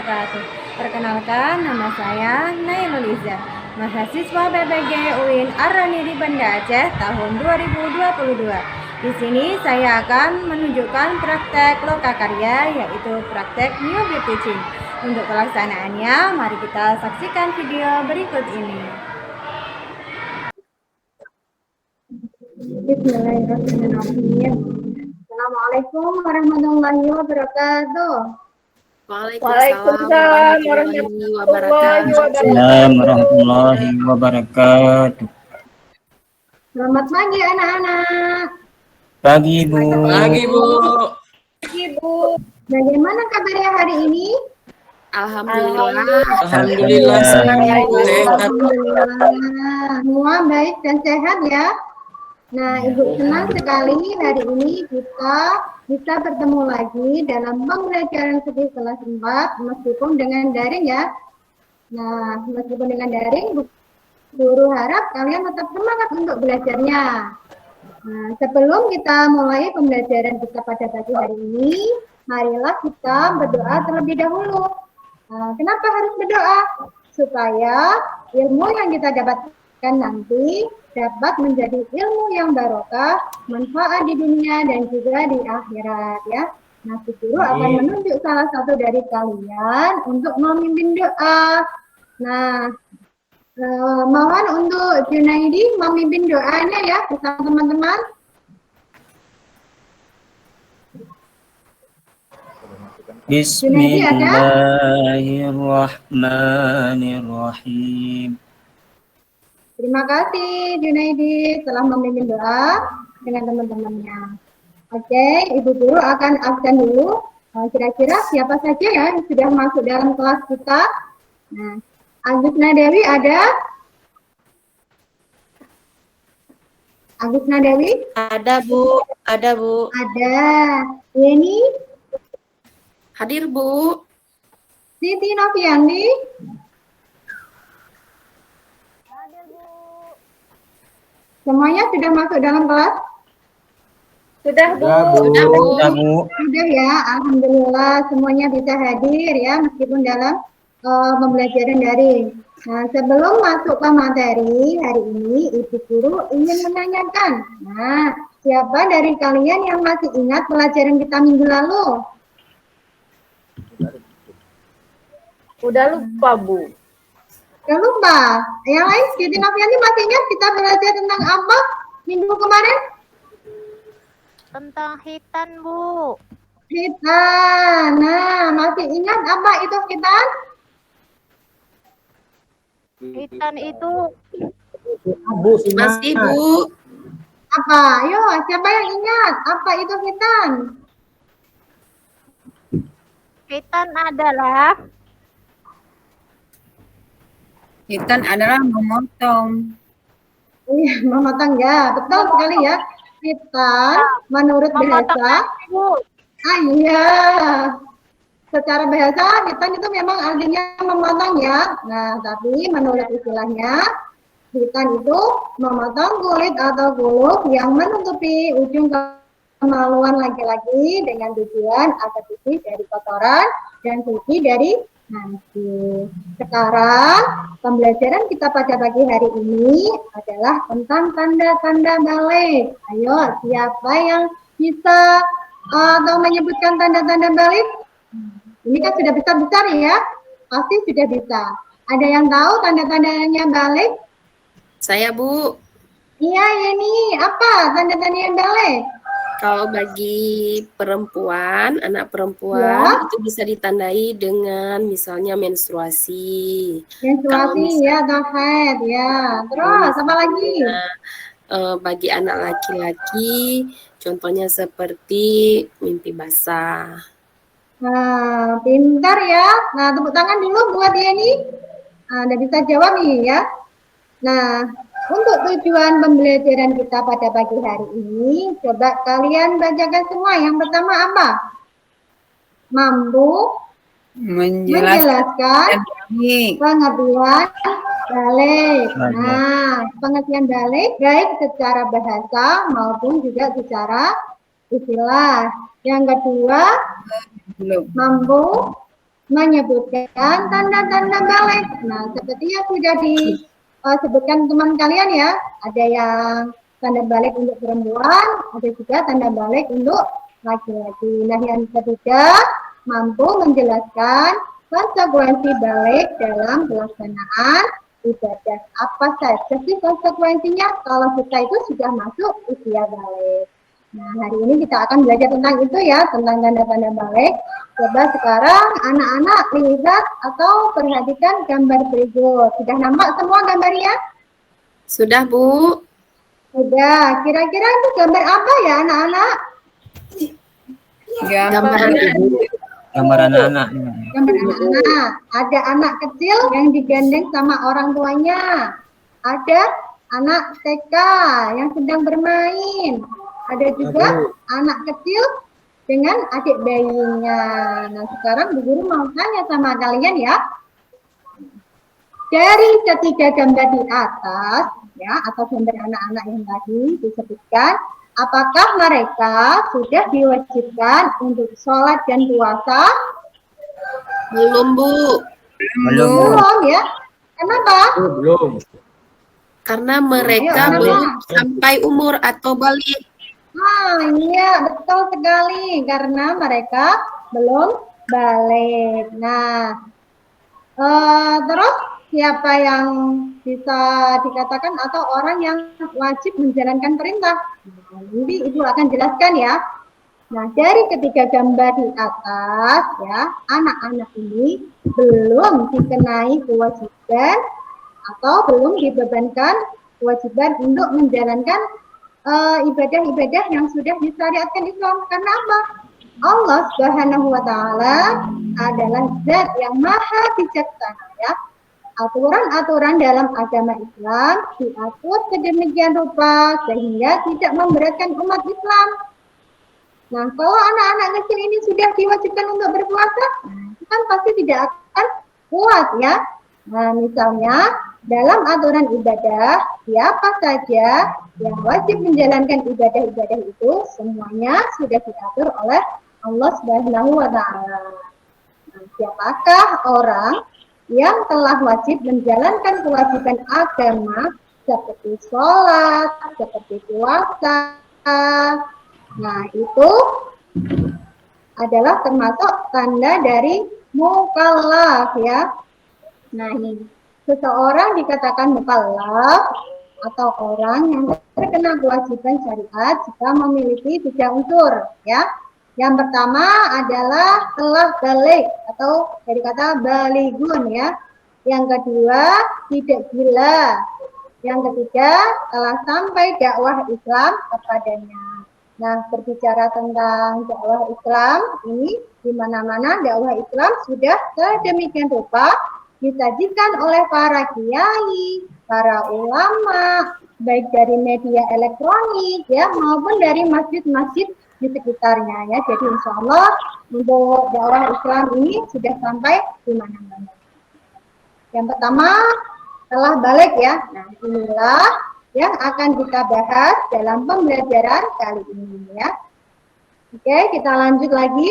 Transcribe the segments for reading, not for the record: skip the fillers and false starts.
wabarakatuh. Perkenalkan, nama saya Nailul Iza, mahasiswa PPG UIN Ar-Ranidi Banda Aceh tahun 2022. Di sini saya akan menunjukkan praktek lokakarya, yaitu praktek newbie teaching. Untuk pelaksanaannya, mari kita saksikan video berikut ini. Bismillahirrahmanirrahim. Assalamualaikum warahmatullahi wabarakatuh. Waalaikumsalam warahmatullahi wabarakatuh. Warahmatullahi wabarakatuh. Selamat pagi anak-anak. Pagi Bu. Pagi Bu. Pagi Bu. Bagaimana kabarnya hari ini? Alhamdulillah. Alhamdulillah. Alhamdulillah. Semua baik dan sehat ya. Nah, Ibu senang sekali hari ini kita bisa bertemu lagi dalam pembelajaran segi kelas 4 meskipun dengan daring ya. Nah, meskipun dengan daring, guru harap kalian tetap semangat untuk belajarnya. Nah, sebelum kita mulai pembelajaran kita pada pagi hari ini, marilah kita berdoa terlebih dahulu. Nah, kenapa harus berdoa? Supaya ilmu yang kita dapatkan nanti dapat menjadi ilmu yang barokah, manfaat di dunia dan juga di akhirat ya. Nah, guru akan menunjuk salah satu dari kalian untuk memimpin doa. Nah, mohon untuk Junaidi memimpin doanya ya bersama teman-teman. Bismillahirrahmanirrahim. Terima kasih Junaidi telah memimpin doa dengan teman-temannya. Oke, Ibu Guru akan absen dulu. Kira-kira siapa saja ya yang sudah masuk dalam kelas kita? Nah, Agusna Dewi ada? Agusna Dewi? Ada Bu. Ada Bu. Ada. Yeni? Hadir Bu. Siti Noviandi? Hadir Bu. Semuanya sudah masuk dalam kelas? Sudah Bu. Sudah Bu. Sudah ya, alhamdulillah semuanya bisa hadir ya meskipun dalam pembelajaran daring. Nah, sebelum masuk ke materi hari ini, Ibu Guru ingin menanyakan. Nah, siapa dari kalian yang masih ingat pelajaran kita minggu lalu? Udah lupa Bu. Udah lupa. Yang lain, Siti Noviani masih ingat kita belajar tentang apa minggu kemarin? Tentang hitan Bu. Hitan. Nah, masih ingat apa itu hitan? Hitan itu Masih Bu. Apa? Ayo, siapa yang ingat? Apa itu hitan? hitan adalah memotong. Iya, memotong ya, betul sekali ya. Hitan menurut bahasa. Bu. Iya. Secara bahasa hitan itu memang artinya memotong ya. Nah, tapi menurut istilahnya hitan itu memotong kulit atau gulung yang menutupi ujung kemaluan laki-laki dengan tujuan agar bersih dari kotoran dan suci dari nanti. Sekarang pembelajaran kita pada pagi hari ini adalah tentang tanda-tanda balik. Ayo, siapa yang bisa atau menyebutkan tanda-tanda balik? Ini kan sudah besar-besar ya, pasti sudah bisa. Ada yang tahu tanda-tandanya balik? Saya Bu. Iya, Yeni. Apa tanda-tandanya balik? Kalau bagi perempuan, anak perempuan itu bisa ditandai dengan misalnya menstruasi. Menstruasi ya, atau haid ya. Terus apa lagi? Bagi anak laki-laki, contohnya seperti mimpi basah. Nah, pintar ya. Nah, tepuk tangan dulu buat Yeni. Nah, udah bisa jawab nih ya. Nah, untuk tujuan pembelajaran kita pada pagi hari ini, coba kalian bacakan semua. Yang pertama apa? Mampu menjelaskan pengertian balik. Nah, pengertian balik baik secara bahasa maupun juga secara istilah. Yang kedua, mampu menyebutkan tanda-tanda balik. Nah, seperti yang sudah disebutkan teman kalian ya, ada yang tanda balik untuk perempuan, ada juga tanda balik untuk laki-laki. Nah, yang ketiga, mampu menjelaskan konsekuensi balik dalam pelaksanaan ibadah. Apa saja sih konsekuensinya kalau kita itu sudah masuk usia balik? Nah, hari ini kita akan belajar tentang itu ya, tentang tanda-tanda balik. Coba sekarang anak-anak lihat atau perhatikan gambar berikut. Sudah nampak semua gambarnya? Sudah, Bu. Sudah. Kira-kira itu gambar apa ya anak-anak? Gambar Gambar anak-anak. Gambar anak-anak. Ada anak kecil yang digandeng sama orang tuanya. Ada anak TK yang sedang bermain. Ada juga anak kecil dengan adik bayinya. Nah, sekarang Bu Guru mau tanya sama kalian ya. Dari ketiga gambar di atas, ya, atau gambar anak-anak yang tadi disebutkan, apakah mereka sudah diwajibkan untuk sholat dan puasa? belum, Bu. Belum ya. Kenapa? Belum. Karena mereka Ayo, belum anak-anak. sampai umur atau balik. Iya, betul sekali. Karena mereka belum balik. Nah, terus siapa yang bisa dikatakan atau orang yang wajib menjalankan perintah? Nah, nanti Ibu akan jelaskan ya. Nah, dari ketiga gambar di atas ya, anak-anak ini belum dikenai kewajiban atau belum dibebankan kewajiban untuk menjalankan ibadah-ibadah yang sudah disyariatkan Islam. Karena apa? Allah Subhanahu wa Ta'ala adalah zat yang maha bijaksana ya. Aturan-aturan dalam agama Islam diatur sedemikian rupa sehingga tidak memberatkan umat Islam. Nah, kalau anak-anak kecil ini sudah diwajibkan untuk berpuasa, itu kan pasti tidak akan kuat ya. Nah, misalnya dalam aturan ibadah, siapa saja yang wajib menjalankan ibadah-ibadah itu semuanya sudah diatur oleh Allah Subhanahu wa Ta'ala. Nah, siapakah orang yang telah wajib menjalankan kewajiban agama seperti sholat, seperti puasa? Nah, itu adalah termasuk tanda dari mukallaf ya. Nah, ini seseorang dikatakan mukallaf atau orang yang terkena kewajiban syariat jika memiliki 3 unsur ya. Yang pertama adalah telah balik atau dari kata baligun ya. Yang kedua tidak gila. Yang ketiga telah sampai dakwah Islam kepadanya. Nah, berbicara tentang dakwah Islam ini di mana-mana dakwah Islam sudah sedemikian rupa disajikan oleh para kiai, para ulama, baik dari media elektronik ya maupun dari masjid-masjid di sekitarnya ya. Jadi insya Allah untuk dakwah Islam ini sudah sampai di mana-mana. Yang pertama telah balik ya. Nah, inilah yang akan kita bahas dalam pembelajaran kali ini ya. Oke, kita lanjut lagi.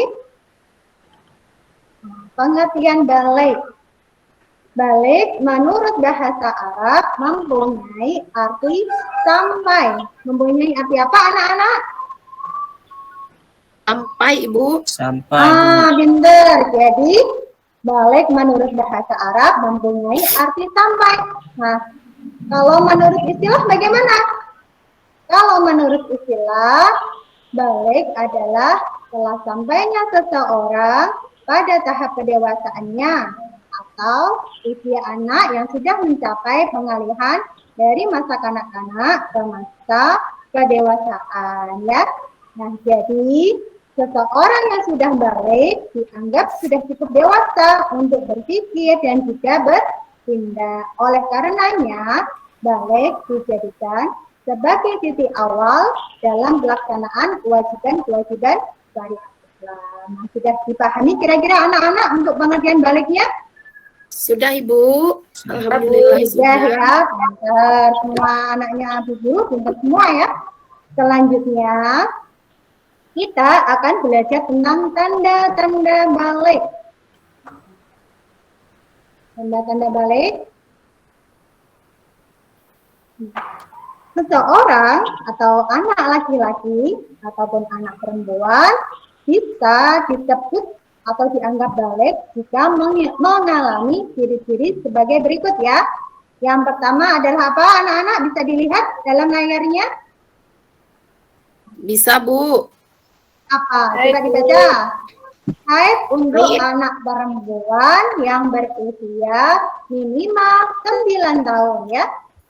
Pengertian balik. Balik menurut bahasa Arab mempunyai arti sampai. Mempunyai arti apa anak-anak? Sampai, Ibu. Sampai. Pinter. Jadi balik menurut bahasa Arab mempunyai arti sampai. Nah, kalau menurut istilah bagaimana? Kalau menurut istilah, balik adalah telah sampainya seseorang pada tahap kedewasaannya atau usia anak yang sudah mencapai pengalihan dari masa kanak-kanak ke masa kedewasaan ya. Nah, jadi seseorang yang sudah balik dianggap sudah cukup dewasa untuk berpikir dan juga bertindak. Oleh karenanya, balik dijadikan sebagai titik awal dalam pelaksanaan kewajiban-kewajiban syariat Islam. Nah, sudah dipahami kira-kira anak-anak untuk pengertian baliknya? Sudah, Ibu. Alhamdulillah Sudah sudah. ya, pintar. Semua anaknya Bu Guru, pintar semua ya. Selanjutnya, kita akan belajar tentang tanda-tanda balik. Tanda-tanda balik. Seseorang atau anak laki-laki ataupun anak perempuan bisa disebut atau dianggap balik jika mengalami ciri-ciri sebagai berikut ya. Yang pertama adalah apa anak-anak? Bisa dilihat dalam layarnya? Bisa, Bu. Apa? Coba dibaca. Haid untuk anak perempuan yang berusia minimal 9 tahun ya.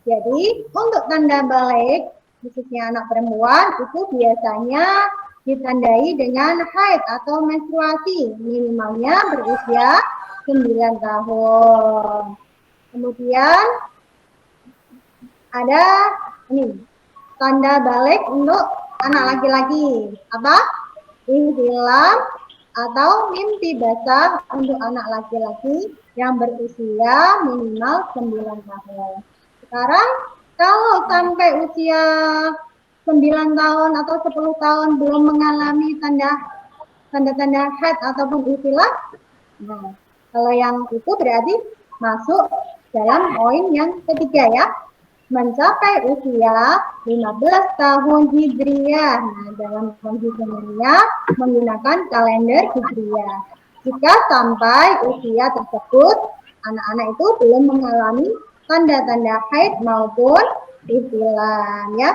Jadi untuk tanda balik khususnya anak perempuan itu biasanya ditandai dengan haid atau menstruasi minimalnya berusia 9 tahun. Kemudian ada ini tanda balik untuk anak laki-laki apa? Ihtilam atau mimpi basah untuk anak laki-laki yang berusia minimal 9 tahun. Sekarang kalau sampai usia 9 tahun atau 10 tahun belum mengalami tanda-tanda haid ataupun ihtilam, nah, kalau yang itu berarti masuk dalam poin yang ketiga ya. Mencapai usia 15 tahun Hijriah. Nah, dalam penghitungannya menggunakan kalender Hijriah. Jika sampai usia tersebut, anak-anak itu belum mengalami tanda-tanda haid maupun ihtilam ya.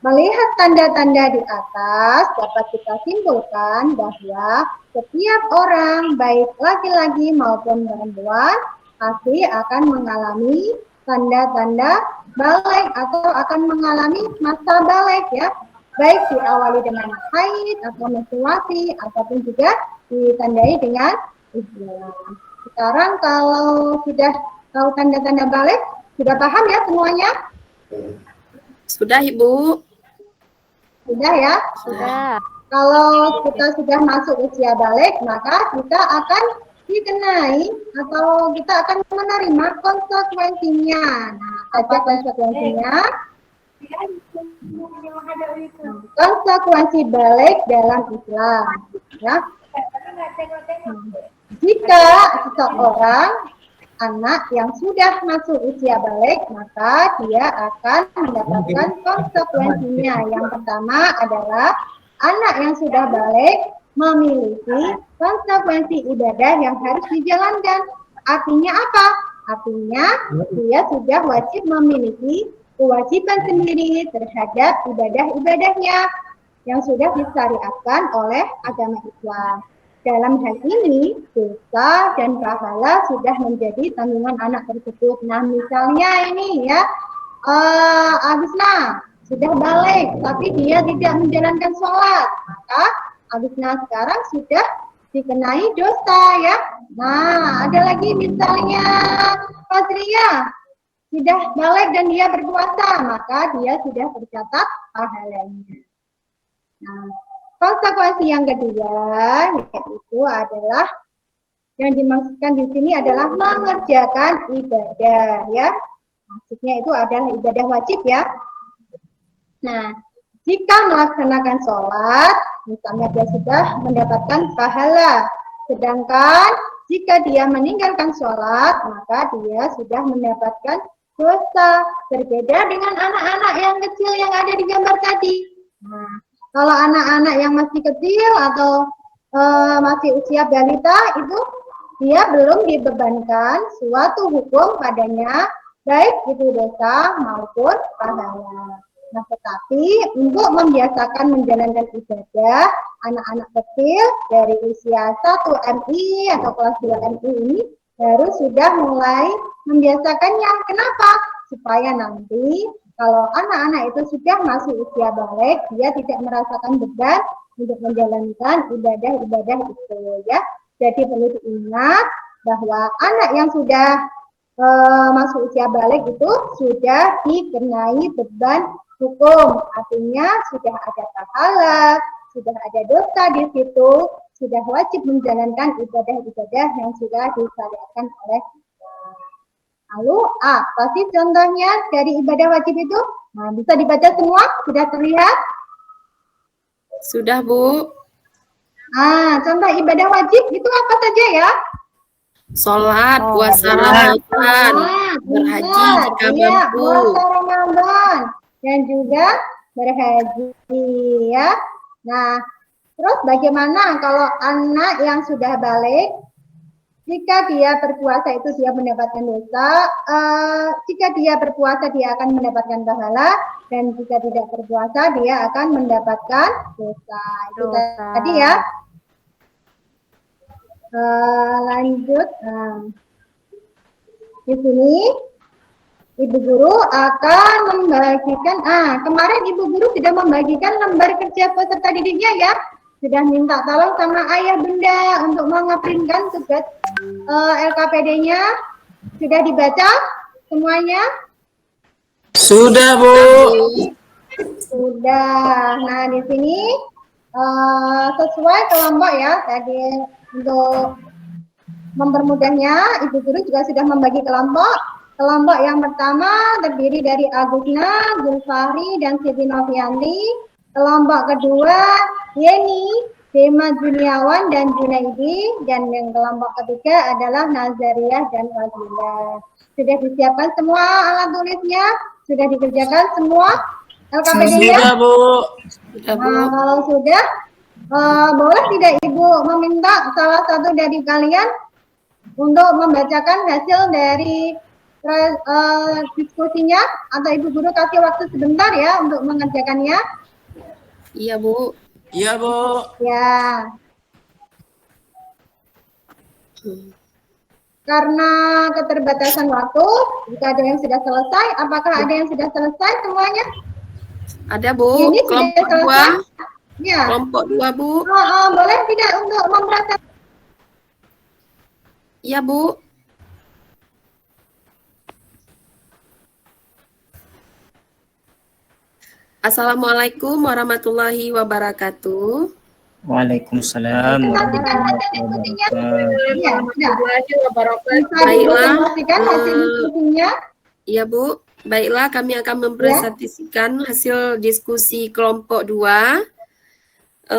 Melihat tanda-tanda di atas, dapat kita simpulkan bahwa setiap orang, baik laki-laki maupun perempuan, pasti akan mengalami tanda-tanda balik atau akan mengalami masa balik ya, baik diawali dengan haid atau menstruasi ataupun juga ditandai dengan ihtilam. Sekarang kalau sudah tahu tanda-tanda balik, sudah paham ya semuanya? Sudah, Ibu. Sudah ya? Sudah. Kalau kita sudah masuk usia balik, maka kita akan dikenai atau kita akan menerima konsekuensinya. Nah, apa konsekuensinya? Konsekuensi balik dalam Islam. Ya. Jika seseorang anak yang sudah masuk usia balik, maka dia akan mendapatkan konsekuensinya. Yang pertama adalah anak yang sudah balik memiliki konsekuensi ibadah yang harus dijalankan. Artinya apa? Artinya dia sudah wajib memiliki kewajiban sendiri terhadap ibadah-ibadahnya yang sudah disyariatkan oleh agama Islam. Dalam hal ini, dosa dan pahala sudah menjadi tanggungan anak tersebut. Nah, misalnya ini ya, Abisna sudah balik, tapi dia tidak menjalankan sholat, maka Abisna sekarang sudah dikenai dosa ya. Nah, ada lagi misalnya Pasria sudah balik dan dia berpuasa, maka dia sudah tercatat pahalanya. Nah, konsekuensi yang kedua yaitu adalah yang dimaksudkan di sini adalah mengerjakan ibadah ya. Maksudnya itu adalah ibadah wajib ya. Nah, jika melaksanakan sholat, misalnya dia sudah mendapatkan pahala. Sedangkan jika dia meninggalkan sholat, maka dia sudah mendapatkan dosa. Berbeda dengan anak-anak yang kecil yang ada di gambar tadi. Nah, kalau anak-anak yang masih kecil atau masih usia balita itu dia belum dibebankan suatu hukum padanya, baik itu dosa maupun pahala. Nah, tetapi untuk membiasakan menjalankan ibadah anak-anak kecil dari usia 1 MI atau kelas 2 MI ini harus sudah mulai membiasakannya. Kenapa? Supaya nanti kalau anak-anak itu sudah masuk usia balik, dia tidak merasakan beban untuk menjalankan ibadah-ibadah itu ya. Jadi perlu diingat bahwa anak yang sudah masuk usia balik itu sudah dikenai beban hukum, artinya sudah ada pahala, sudah ada dosa di situ, sudah wajib menjalankan ibadah-ibadah yang sudah disyariatkan oleh Lalu apa sih contohnya dari ibadah wajib itu? Nah, bisa dibaca semua? Sudah terlihat? Sudah, Bu. Nah, contoh ibadah wajib itu apa saja ya? Sholat, puasa Sholat. Ramadan, berhaji jika Iya, mampu. puasa Ramadan dan juga berhaji ya. Nah, terus bagaimana kalau anak yang sudah balik? Jika dia berpuasa itu dia mendapatkan dosa, jika dia berpuasa dia akan mendapatkan pahala, dan jika tidak berpuasa dia akan mendapatkan dosa. Itu Dosa. tadi ya. Lanjut. Di sini Ibu Guru akan membagikan, kemarin Ibu Guru sudah membagikan lembar kerja peserta didiknya ya. Sudah minta tolong sama ayah bunda untuk mengeprintkan tugas LKPD-nya. Sudah dibaca semuanya? Sudah, Bu. Sudah. Nah, di sini sesuai kelompok ya. Tadi untuk mempermudahnya, Ibu Guru juga sudah membagi kelompok. Kelompok yang pertama terdiri dari Agusna, Zulfahri, dan Siti Novianti. Kelompok kedua, Yeni, Dema Juniawan, dan Junaidi. Dan yang kelompok ketiga adalah Nazariah dan Fadila. Sudah disiapkan semua alat tulisnya? Sudah dikerjakan semua LKPD-nya? Sudah, Bu. Sudah, Bu. Nah, kalau sudah, boleh tidak Ibu meminta salah satu dari kalian untuk membacakan hasil dari diskusinya, atau Ibu Guru kasih waktu sebentar ya untuk mengerjakannya? Iya, Bu. Iya, Bu. Ya, karena keterbatasan waktu, jika ada yang sudah selesai, apakah ada yang sudah selesai semuanya? Ada, Bu. Ini sudah Kelompok 2. selesai? Ya. Kelompok 2, Bu. Boleh tidak untuk mempraktek? Iya, Bu. Assalamualaikum warahmatullahi wabarakatuh. Waalaikumsalam warahmatullahi wabarakatuh. Iya, sudah. Bisa Baiklah. dipresentasikan hasil diskusinya? Iya, Bu. Baiklah, kami akan mempresentasikan hasil diskusi kelompok 2.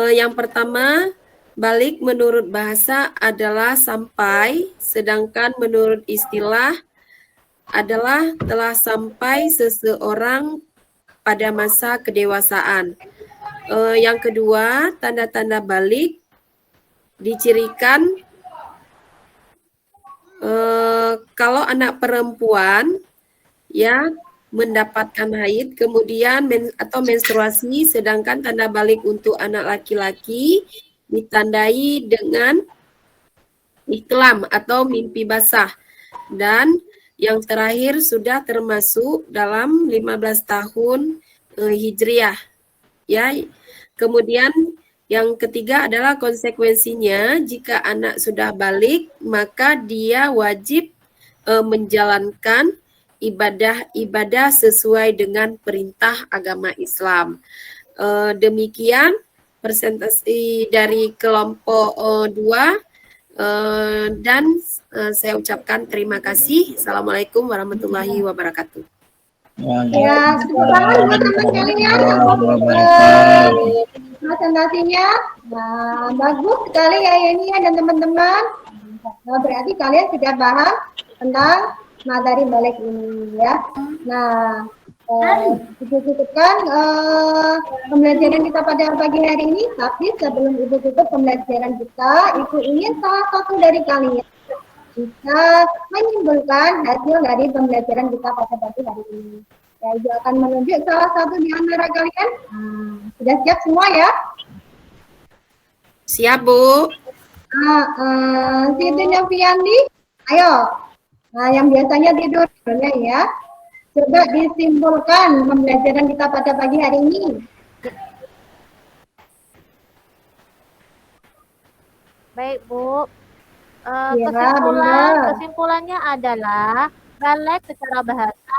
Yang pertama, balik menurut bahasa adalah sampai, sedangkan menurut istilah adalah telah sampai seseorang pada masa kedewasaan. Yang kedua, tanda-tanda balik dicirikan kalau anak perempuan ya mendapatkan haid kemudian atau menstruasi, sedangkan tanda balik untuk anak laki-laki ditandai dengan ihtilam atau mimpi basah. Dan yang terakhir sudah termasuk dalam 15 tahun Hijriah. Ya. Kemudian yang ketiga adalah konsekuensinya, jika anak sudah balik maka dia wajib menjalankan ibadah-ibadah sesuai dengan perintah agama Islam. Demikian presentasi dari kelompok 2 dan saya ucapkan terima kasih. Assalamualaikum warahmatullahi wabarakatuh. Ya, tepuk tangan buat teman kalian presentasinya. Nah, bagus sekali ya Yeni dan teman-teman. Nah, berarti kalian sudah paham tentang materi balik ini ya. Nah, Ibu tutupkan pembelajaran kita pada pagi hari ini. Tapi sebelum Ibu tutup pembelajaran kita, Ibu ingin salah satu dari kalian bisa menyimpulkan hasil dari pembelajaran kita pada pagi hari ini. Ya, Ibu akan menunjuk salah satu di antara kalian. Sudah siap semua ya? Siap, Bu. Siti Novianti, ayo. Nah, yang biasanya tidur ya. Coba disimpulkan pembelajaran kita pada pagi hari ini. Baik, Bu. Iya, benar. Kesimpulannya adalah balik secara bahasa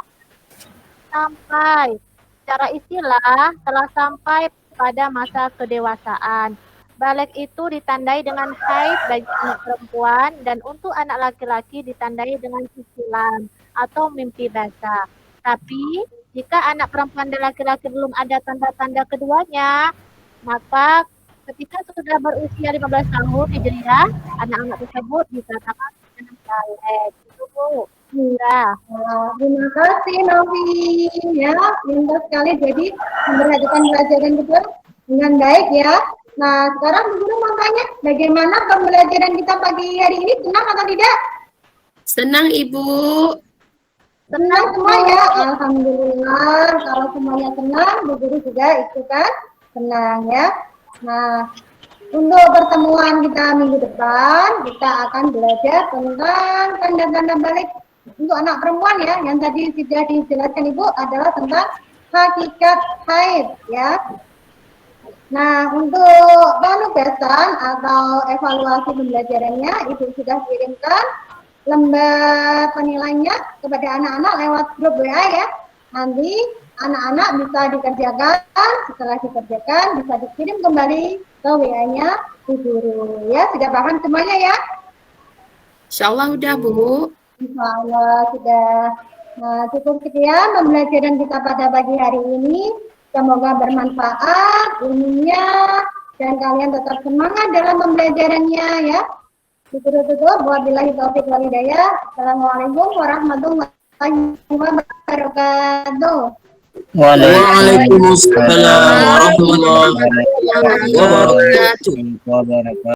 sampai, secara istilah telah sampai pada masa kedewasaan. Balik itu ditandai dengan haid bagi anak perempuan, dan untuk anak laki-laki ditandai dengan ihtilam atau mimpi basah. Tapi jika anak perempuan dan laki-laki belum ada tanda-tanda keduanya, maka ketika sudah berusia 15 tahun Hijriah, anak-anak tersebut dikatakan balik. Itu Bu. Ya. Nah, terima kasih Novi ya, pintar sekali jadi memperhatikan pelajaran kita dengan baik ya. Nah, sekarang Bu Guru mau tanya, bagaimana pembelajaran kita pagi hari ini, senang atau tidak? Senang Ibu. Senang semua ya, alhamdulillah. Kalau semuanya senang, Bu Guru juga ikutan senang ya. Nah, untuk pertemuan kita minggu depan, kita akan belajar tentang tanda-tanda balik untuk anak perempuan ya. Yang tadi sudah dijelaskan Ibu adalah tentang hakikat haid ya. Nah, untuk penugasan atau evaluasi pembelajarannya, Ibu sudah kirimkan lembar penilaiannya kepada anak-anak lewat grup WA ya. Nanti anak-anak bisa dikerjakan, setelah dikerjakan bisa dikirim kembali ke WA-nya Bu Guru ya. Sudah paham semuanya ya? Insya Allah udah Bu. Insya Allah sudah. Nah, cukup sekian pembelajaran kita pada pagi hari ini. Semoga bermanfaat ilmunya dan kalian tetap semangat dalam pembelajarannya ya. Tutup. Wabillahi taufiq wal hidayah. Assalamualaikum warahmatullahi wabarakatuh. Waalaikumsalam warahmatullahi wabarakatuh.